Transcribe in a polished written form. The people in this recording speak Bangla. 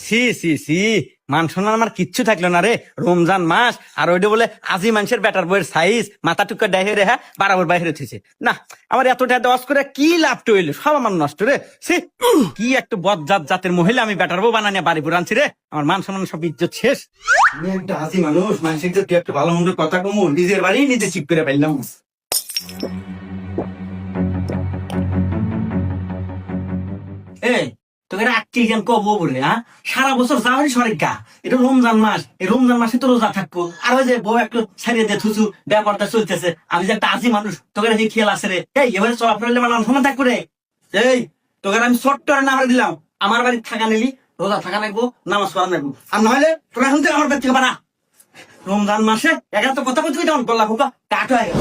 সি সি সি, মান সম্মান আমার কিচ্ছু থাকলো না রে। রমজান মাস আর ওইটা বলে আজি মানুষের বেটার বইয়ের সাইজ মাথা টুকা ডাইহে রে, হ্যাঁ বারাবর বাইরে উঠেছে না। আমার এতটা দশ করে কি লাভটা হইলো, সব আমার নষ্ট রে। সি, কি একটা বদজাত জাতের মহিলা আমি বেটার বউ বানানিয়া বাড়ি পুরো আনছি রে। আমার মান সম্মান সব ইজ্জত শেষ। আমি একটা হাসি মানুষ, মানুষের তো একটু ভালো মন্দ কথা কমু, নিজের বাড়ি নিজে চিপ করে পাইলাম। এই তোকে রাখছি কেন কবো বলে, হ্যাঁ সারা বছর যাওয়ারই সরেক গা, এটা রমজান মাস, এই রমজান মাসে তো রোজা থাকবো। আর ওই যে বউ একটু ছাড়িয়ে দিয়ে থুসু ব্যাপারটা চলতেছে, আমি যে একটা আজি মানুষ, তোকে রাখি খেয়াল আছে রে। এই এবারে চলা ফেললে আমার সময় থাকবো রে। এই তোকে আমি ছোট্ট নাম্বার দিলাম, আমার বাড়ি থাকা নিলি, রোজা থাকা নাকবো, নামাজ পড়া নাকবো, আর নইলে তোরা এখন থেকে আমার বাড়ি থেকে বানা। রমজান মাসে একা তো কথা বলতে আমার গলা ফুকা কাঠ হয়ে গেল।